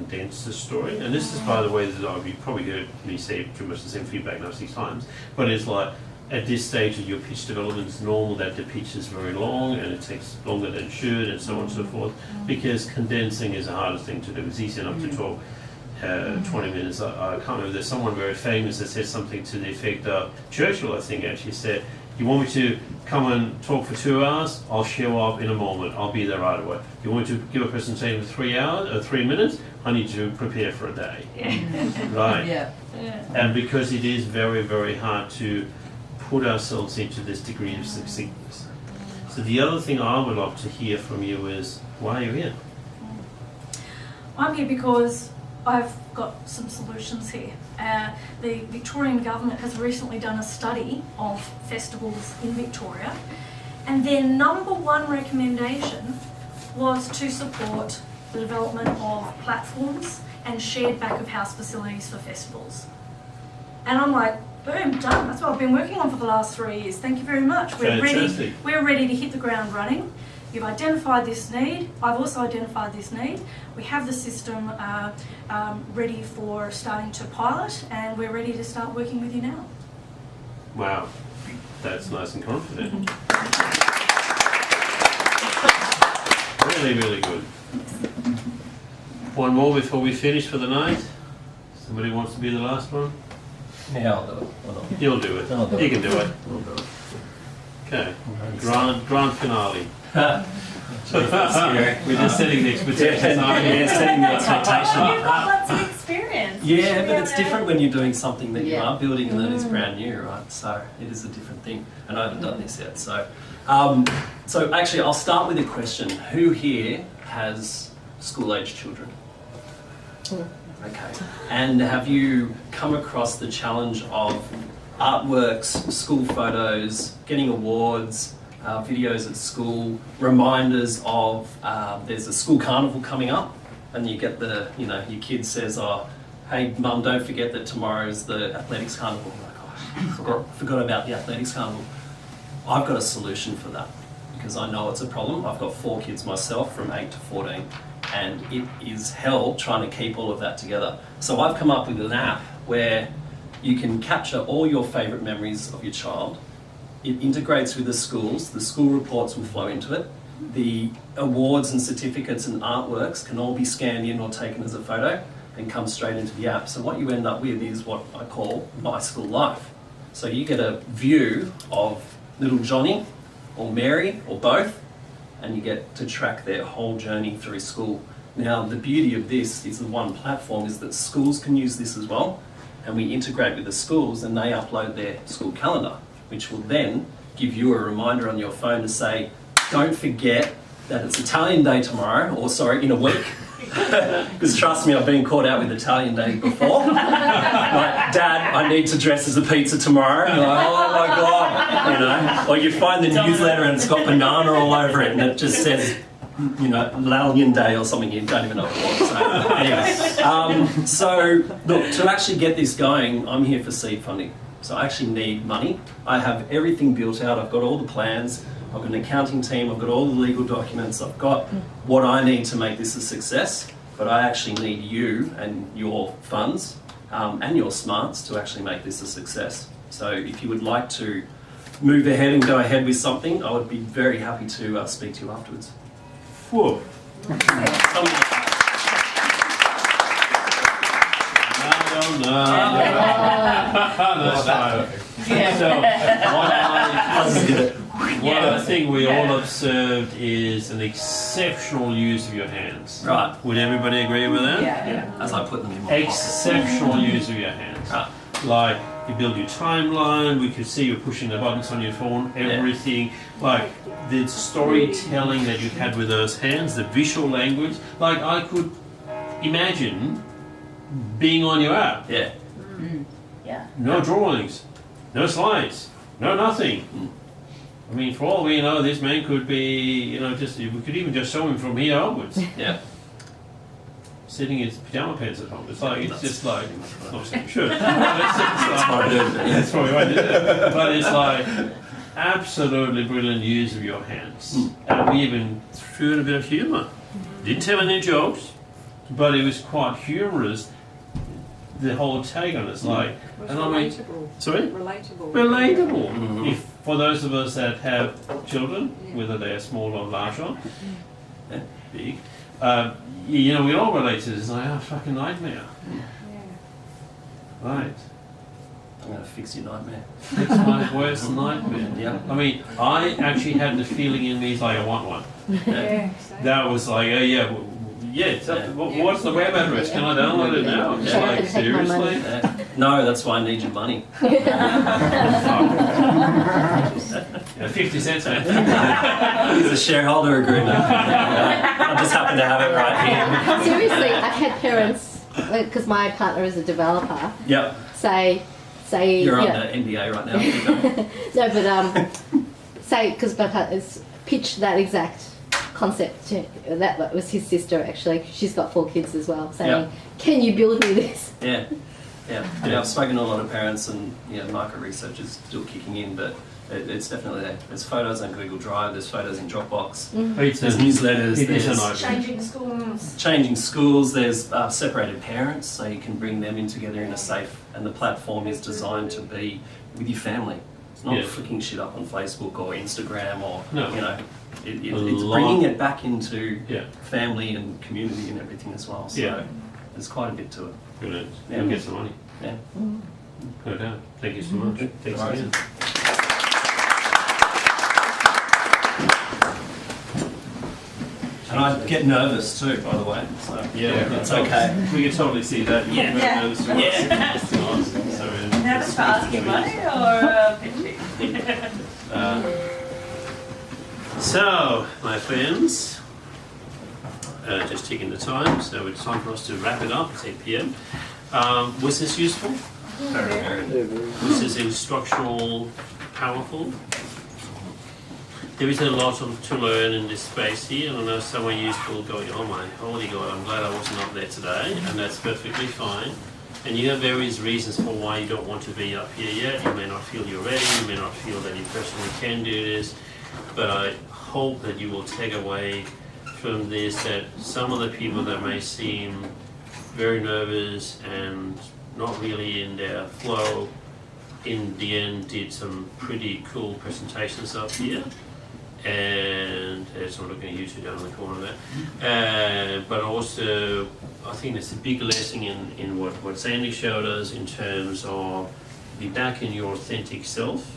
condense the story. And this is, by the way, that you've probably heard me say pretty much the same feedback now 6 times, but it's like, at this stage of your pitch development, it's normal that the pitch is very long and it takes longer than it should, and so on and so forth, because condensing is the hardest thing to do. It's easy enough to talk 20 minutes. I can't remember, there's someone very famous that said something to the effect of, Churchill I think actually said, you want me to come and talk for 2 hours? I'll show up in a moment, I'll be there right away. You want me to give a presentation for 3 hours or 3 minutes? I need to prepare for a day. Right? Yeah. And because it is very, very hard to put ourselves into this degree of succinctness. So the other thing I would love to hear from you is, why are you here? I'm here because I've got some solutions here. The Victorian government has recently done a study of festivals in Victoria, and their number one recommendation was to support the development of platforms and shared back of house facilities for festivals. And I'm like, boom, done. That's what I've been working on for the last 3 years. Thank you very much. Fantastic. We're ready to hit the ground running. You've identified this need. I've also identified this need. We have the system ready for starting to pilot, and we're ready to start working with you now. Wow, that's nice and confident. Really, really good. One more before we finish for the night. Somebody wants to be the last one? Yeah, I'll do it. You'll do it. I'll do You it. can do it. I'll do it. Okay. Grand finale. Scary. We're just setting the expectations. aren't we? Yeah, setting the expectation. You've got lots of experience. Yeah, but it's different when you're doing something that you Yeah. are building and that is brand new, right? So it is a different thing. And I haven't done this yet. So actually, I'll start with a question. Who here has school-age children? Okay. And have you come across the challenge of artworks, school photos, getting awards, videos at school, reminders of there's a school carnival coming up, and you get your kid says, oh, hey mum, don't forget that tomorrow's the athletics carnival. I'm like, gosh, forgot about the athletics carnival. I've got a solution for that because I know it's a problem. I've got 4 kids myself from 8 to 14, and it is hell trying to keep all of that together. So I've come up with an app where you can capture all your favourite memories of your child. It integrates with the schools. The school reports will flow into it. The awards and certificates and artworks can all be scanned in or taken as a photo and come straight into the app. So what you end up with is what I call My School Life. So you get a view of little Johnny or Mary or both, and you get to track their whole journey through school. Now, the beauty of this is the one platform is that schools can use this as well, and we integrate with the schools and they upload their school calendar, which will then give you a reminder on your phone to say, don't forget that it's Italian Day tomorrow, or sorry, in a week. Because trust me, I've been caught out with Italian Day before. Like, Dad, I need to dress as a pizza tomorrow. And like, oh my God, Or you find the newsletter and it's got banana all over it and it just says, Lallian Day or something, you don't even know what it was. So, anyway, so look, to actually get this going, I'm here for seed funding. So I actually need money. I have everything built out. I've got all the plans. I've got an accounting team. I've got all the legal documents. I've got what I need to make this a success. But I actually need you and your funds and your smarts to actually make this a success. So if you would like to move ahead and go ahead with something, I would be very happy to speak to you afterwards. Whoa. One other thing we all observed is an exceptional use of your hands. Right. Would everybody agree with that? Yeah. As I put them in my pocket. Exceptional use of your hands. Right. Like, you build your timeline, we could see you pushing the buttons on your phone, everything. Like, the storytelling that you had with those hands, the visual language. Like, I could imagine being on your app. Yeah. Yeah. No drawings, no slides, no nothing. I mean, for all we know, this man could be, we could even just show him from here onwards. Yeah. Sitting in his pajama pants at home. It's just like, not saying sure. That's probably right, isn't it? But it's like, absolutely brilliant use of your hands. And we even threw in a bit of humour. Didn't tell any jokes, but it was quite humorous. The whole take on it's like, Was and I mean, relatable. sorry, Relatable. relatable. Mhm. If for those of us that have children, Yeah. whether they are small or larger, Yeah. big, you know, we all relate to this. It's like, oh, fucking nightmare, Yeah. right? I'm going to fix your nightmare. It's my worst nightmare. Yeah. I mean, I actually had the feeling in me, it's like, I want one. Yeah. That was like, oh yeah, yeah. It's up, Yeah. What's the web address? Can I download it now? It's Yeah. like, Take my money. seriously? No, that's why I need your money. Yeah, 50 cents, man. It's a shareholder agreement. I just happen to have it right here. Seriously, I've had parents, because my partner is a developer, Yep. say, You're you on know, the NBA right now. Keep going. no, but say, because my partner's pitched that exact concept to, that was his sister actually. She's got 4 kids as well, saying, Yeah. "Can you build me this?" Yeah. Yeah. I've spoken to a lot of parents, and market research is still kicking in, but it's definitely there. There's photos on Google Drive. There's photos in Dropbox. It's There's a, newsletters. it is a There's nightmare. Changing schools. changing schools. There's separated parents, so you can bring them in together in a safe. And the platform is designed to be with your family. It's not Yeah. flicking shit up on Facebook or Instagram or No. it's lot- bringing it back into Yeah, family and community and everything as well. So Yeah. there's quite a bit to it. brilliant. Yeah. You'll get some money. Yeah. No doubt. Thank you so much. Thanks Right. again. And I get nervous too, by the way. So it's okay. We can totally see that. Yeah. Yeah. It's awesome. So, Nervous for asking money or pitching? So, my friends, just taking the time, so it's time for us to wrap it up. It's 8 p.m. Was this useful? Was this instructional, powerful? There is a lot to learn in this space here, and I know some are useful going, oh my holy God, I'm glad I wasn't up there today, and that's perfectly fine. And you have various reasons for why you don't want to be up here yet. You may not feel you're ready, you may not feel that you personally can do this, but I hope that you will take away from this that some of the people that may seem very nervous and not really in their flow, in the end did some pretty cool presentations up here. And so I'm looking at you two down in the corner there. But also, I think there's a big lesson in what Sandy showed us in terms of be back in your authentic self.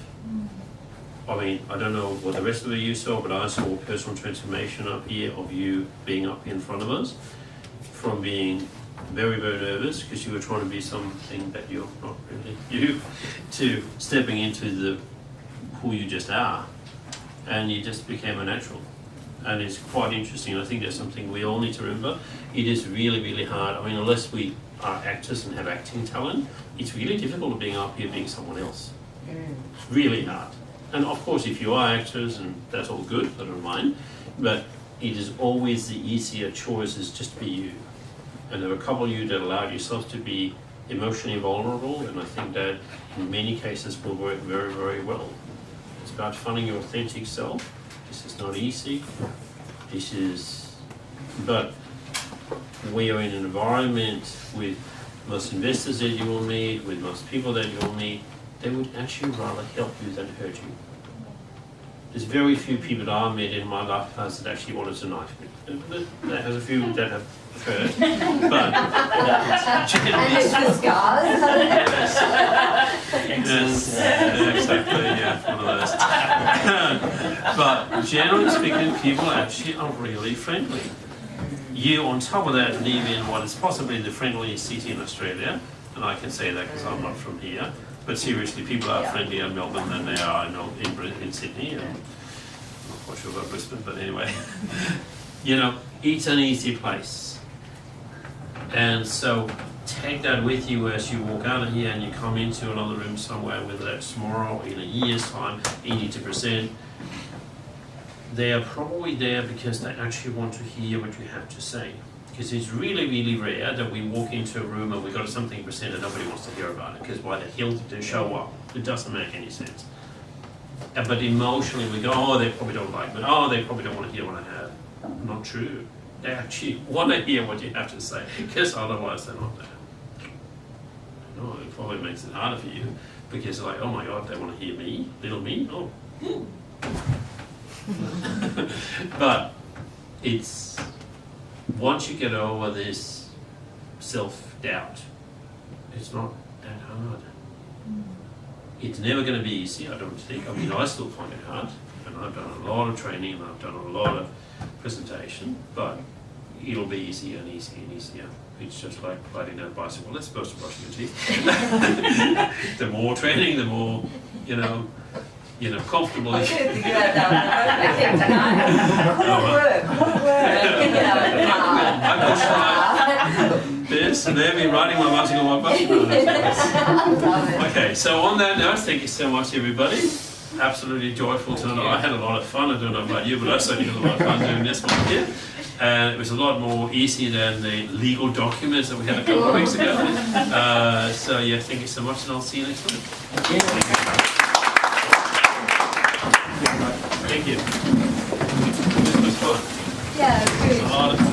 I mean, I don't know what the rest of you saw, but I saw personal transformation up here of you being up in front of us, from being very, very nervous because you were trying to be something that you're not really you, to stepping into who you just are. And you just became a natural. And it's quite interesting. I think that's something we all need to remember. It is really, really hard. I mean, unless we are actors and have acting talent, it's really difficult being up here being someone else. It's really hard. And of course, if you are actors, and that's all good, I don't mind, but it is always the easier choice is just be you. And there were a couple of you that allowed yourself to be emotionally vulnerable, and I think that in many cases will work very, very well. It's about finding your authentic self. This is not easy. But we are in an environment with most investors that you will meet, with most people that you will meet, they would actually rather help you than hurt you. There's very few people that I met in my lifetime that actually wanted to knife me. There has a few that have hurt, but And it's the scars. Yes, exactly, yeah, one of those. But generally speaking, people actually are really friendly. You, on top of that, live in what is possibly the friendliest city in Australia, and I can say that because I'm not from here. But seriously, people are friendlier in Melbourne than they are in Sydney. And I'm not quite sure about Brisbane, but anyway. It's an easy place. And so take that with you as you walk out of here and you come into another room somewhere, whether that's tomorrow or in a year's time, you need to present. They are probably there because they actually want to hear what you have to say. Because it's really, really rare that we walk into a room and we've got something to present and nobody wants to hear about it. Because why the hell did they show up? It doesn't make any sense. But emotionally we go, oh, they probably don't like me. Oh, they probably don't want to hear what I have. Not true. they actually want to hear what you have to say, because otherwise they're not there. No, it probably makes it harder for you, because they're like, oh my God, they want to hear me, little me. Oh. But it's, once you get over this self-doubt, it's not that hard. It's never going to be easy, I don't think. I mean, I still find it hard, and I've done a lot of training and I've done a lot of presentation, but it'll be easier and easier and easier. It's just like riding down a bicycle, as opposed to brushing your teeth. The more training, the more, comfortable. I couldn't think about that. What work? This, and they'll be riding my bicycle while brushing my Okay, so on that note, thank you so much, everybody. Absolutely joyful tonight. I had a lot of fun. I don't know about you, but I certainly had a lot of fun doing this one here. And it was a lot more easy than the legal documents that we had a couple of weeks ago. So yeah, thank you so much, and I'll see you next time. Thank you. This was fun. Yeah, good. A lot of fun.